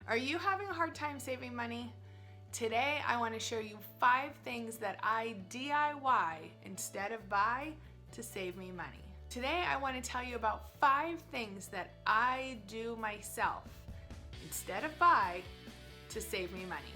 Are you having a hard time saving money? Today I want to show you 5 things that I DIY instead of buy to save me money. Today I want to tell you about 5 things that I do myself instead of buy to save me money.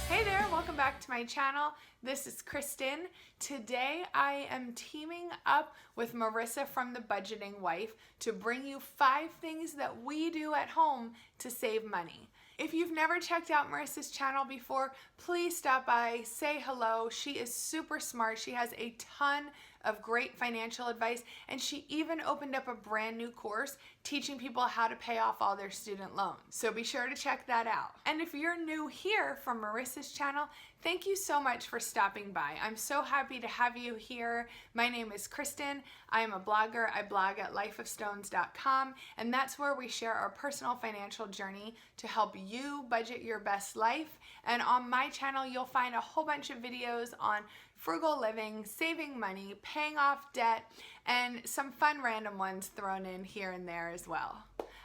Hey there, welcome back to my channel. This is Kristin. Today I am teaming up with Marissa from The Budgeting Wife to bring you 5 things that we do at home to save money. If you've never checked out Marissa's channel before, please stop by, say hello. She is super smart. She has a ton of great financial advice, and she even opened up a brand new course teaching people how to pay off all their student loans. So be sure to check that out. And if you're new here from Marissa's channel, thank you so much for stopping by. I'm so happy to have you here. My name is Kristin. I am a blogger. I blog at lifeofstones.com, and that's where we share our personal financial journey to help you budget your best life. And on my channel, you'll find a whole bunch of videos on frugal living, saving money, paying off debt, and some fun random ones thrown in here and there as well.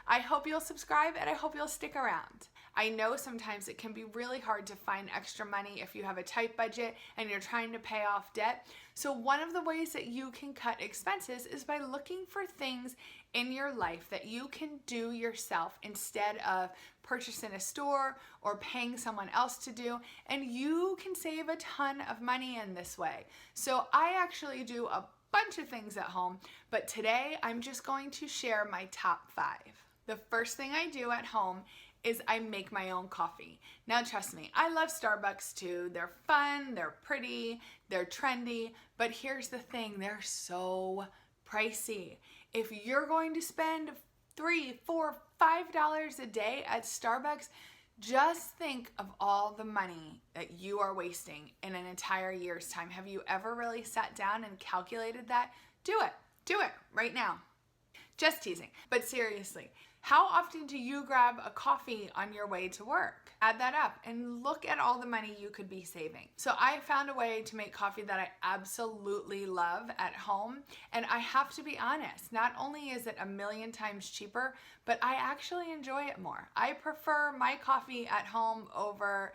I hope you'll subscribe and I hope you'll stick around. I know sometimes it can be really hard to find extra money if you have a tight budget and you're trying to pay off debt. So one of the ways that you can cut expenses is by looking for things in your life that you can do yourself instead of purchasing a store or paying someone else to do, and you can save a ton of money in this way. So I actually do a bunch of things at home, but today I'm just going to share my top 5. The first thing I do at home is I make my own coffee. Now trust me, I love Starbucks too. They're fun, they're pretty, they're trendy, but here's the thing, they're so pricey. If you're going to spend $3, $4, $5 a day at Starbucks, just think of all the money that you are wasting in an entire year's time. Have you ever really sat down and calculated that? Do it right now. Just teasing, but seriously, how often do you grab a coffee on your way to work? Add that up and look at all the money you could be saving. So I found a way to make coffee that I absolutely love at home, and I have to be honest, not only is it a million times cheaper, but I actually enjoy it more. I prefer my coffee at home over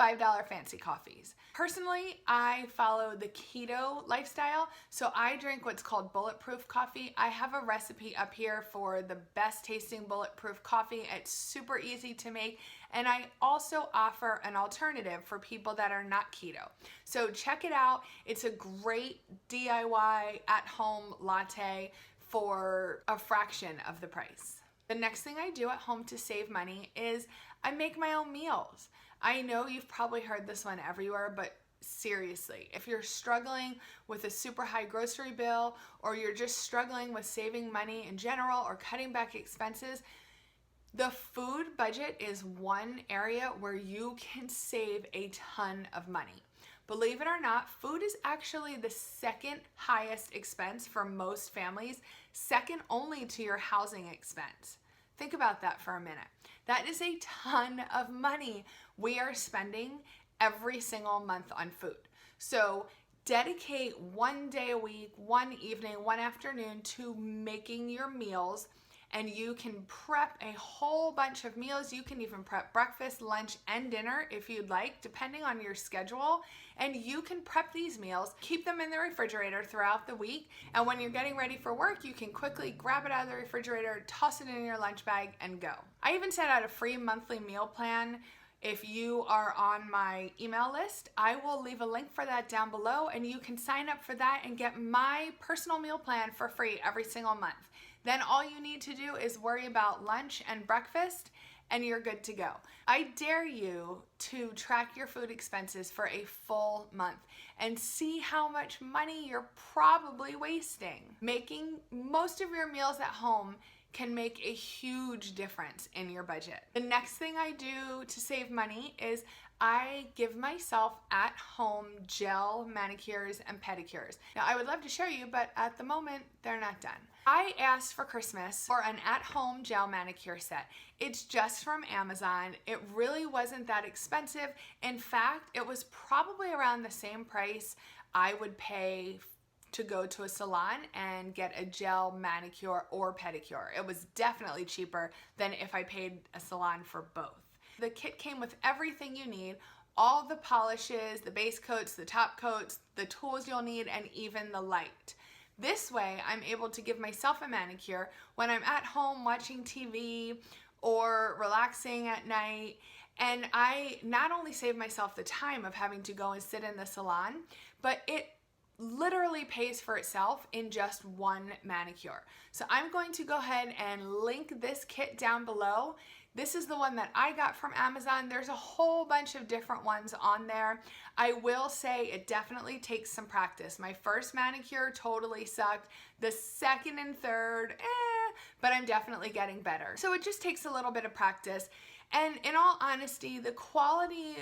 $5 fancy coffees. Personally, I follow the keto lifestyle, so I drink what's called bulletproof coffee. I have a recipe up here for the best tasting bulletproof coffee. It's super easy to make, and I also offer an alternative for people that are not keto. So check it out. It's a great DIY at-home latte for a fraction of the price. The next thing I do at home to save money is I make my own meals. I know you've probably heard this one everywhere, but seriously, if you're struggling with a super high grocery bill, or you're just struggling with saving money in general or cutting back expenses, the food budget is one area where you can save a ton of money. Believe it or not, food is actually the second highest expense for most families, second only to your housing expense. Think about that for a minute. That is a ton of money we are spending every single month on food. So dedicate one day a week, one evening, one afternoon to making your meals, and you can prep a whole bunch of meals. You can even prep breakfast, lunch, and dinner if you'd like, depending on your schedule. And you can prep these meals, keep them in the refrigerator throughout the week, and when you're getting ready for work, you can quickly grab it out of the refrigerator, toss it in your lunch bag, and go. I even sent out a free monthly meal plan. If you are on my email list, I will leave a link for that down below, and you can sign up for that and get my personal meal plan for free every single month. Then all you need to do is worry about lunch and breakfast, and you're good to go. I dare you to track your food expenses for a full month and see how much money you're probably wasting. Making most of your meals at home can make a huge difference in your budget. The next thing I do to save money is I give myself at-home gel manicures and pedicures. Now I would love to show you, but at the moment they're not done. I asked for Christmas for an at-home gel manicure set. It's just from Amazon. It really wasn't that expensive. In fact, it was probably around the same price I would pay to go to a salon and get a gel manicure or pedicure. It was definitely cheaper than if I paid a salon for both. The kit came with everything you need, all the polishes, the base coats, the top coats, the tools you'll need, and even the light. This way, I'm able to give myself a manicure when I'm at home watching TV or relaxing at night, and I not only save myself the time of having to go and sit in the salon, but it literally pays for itself in just one manicure. So I'm going to go ahead and link this kit down below. This is the one that I got from Amazon. There's a whole bunch of different ones on there. I will say it definitely takes some practice. My first manicure totally sucked. The second and third, but I'm definitely getting better. So it just takes a little bit of practice. And in all honesty, the quality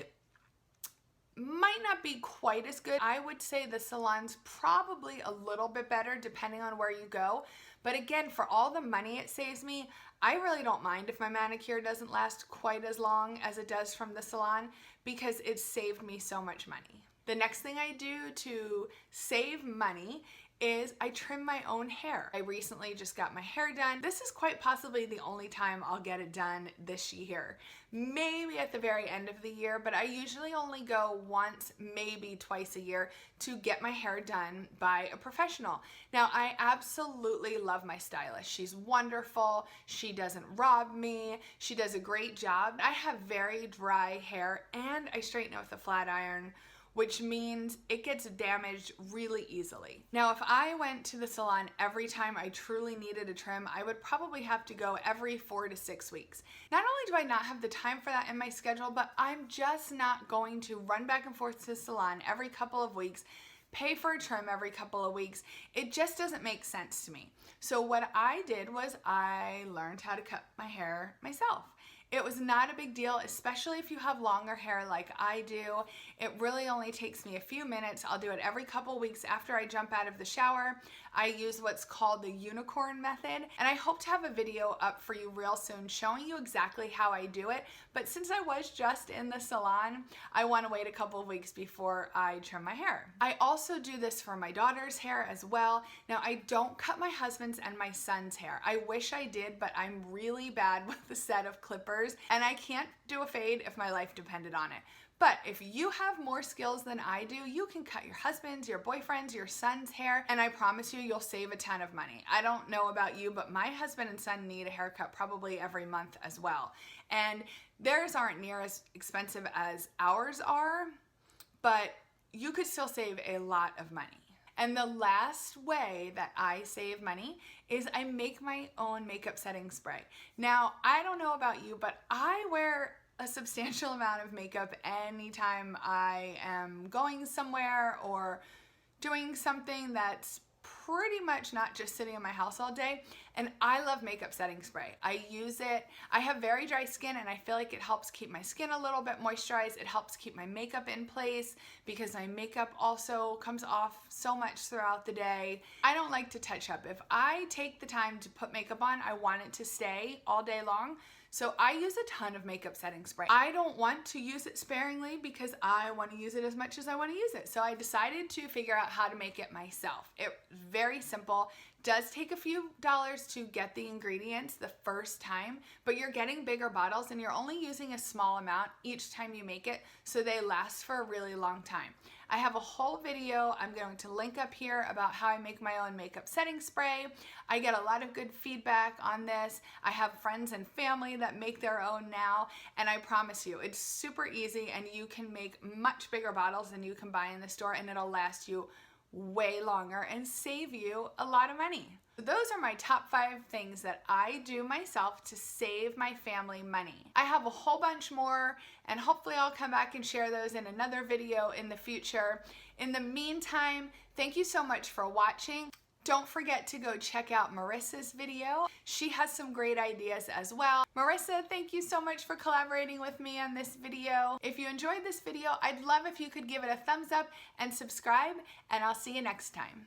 might not be quite as good. I would say the salon's probably a little bit better depending on where you go. But again, for all the money it saves me, I really don't mind if my manicure doesn't last quite as long as it does from the salon because it saved me so much money. The next thing I do to save money is I trim my own hair. I recently just got my hair done. This is quite possibly the only time I'll get it done this year. Maybe at the very end of the year, but I usually only go once, maybe twice a year to get my hair done by a professional. Now, I absolutely love my stylist. She's wonderful. She doesn't rob me. She does a great job. I have very dry hair and I straighten it with a flat iron, which means it gets damaged really easily. Now, if I went to the salon every time I truly needed a trim, I would probably have to go every 4 to 6 weeks. Not only do I not have the time for that in my schedule, but I'm just not going to run back and forth to the salon every couple of weeks, pay for a trim every couple of weeks. It just doesn't make sense to me. So what I did was I learned how to cut my hair myself. It was not a big deal, especially if you have longer hair like I do. It really only takes me a few minutes. I'll do it every couple weeks after I jump out of the shower. I use what's called the unicorn method, and I hope to have a video up for you real soon showing you exactly how I do it. But since I was just in the salon, I want to wait a couple of weeks before I trim my hair. I also do this for my daughter's hair as well. Now, I don't cut my husband's and my son's hair. I wish I did, but I'm really bad with the set of clippers, and I can't do a fade if my life depended on it. But if you have more skills than I do, you can cut your husband's, your boyfriend's, your son's hair, and I promise you, you'll save a ton of money. I don't know about you, but my husband and son need a haircut probably every month as well. And theirs aren't near as expensive as ours are, but you could still save a lot of money. And the last way that I save money is I make my own makeup setting spray. Now, I don't know about you, but I wear a substantial amount of makeup anytime I am going somewhere or doing something that's pretty much not just sitting in my house all day, and I love makeup setting spray. I use it. I have very dry skin, and I feel like it helps keep my skin a little bit moisturized. It helps keep my makeup in place because my makeup also comes off so much throughout the day. I don't like to touch up. If I take the time to put makeup on, I want it to stay all day long. So I use a ton of makeup setting spray. I don't want to use it sparingly because I want to use it as much as I want to use it. So I decided to figure out how to make it myself. It's very simple. Does take a few dollars to get the ingredients the first time, but you're getting bigger bottles and you're only using a small amount each time you make it, so they last for a really long time. I have a whole video I'm going to link up here about how I make my own makeup setting spray. I get a lot of good feedback on this. I have friends and family that make their own now, and I promise you, it's super easy and you can make much bigger bottles than you can buy in the store, and it'll last you way longer and save you a lot of money. Those are my top 5 things that I do myself to save my family money. I have a whole bunch more, and hopefully I'll come back and share those in another video in the future. In the meantime, thank you so much for watching. Don't forget to go check out Marissa's video. She has some great ideas as well. Marissa, thank you so much for collaborating with me on this video. If you enjoyed this video, I'd love if you could give it a thumbs up and subscribe, and I'll see you next time.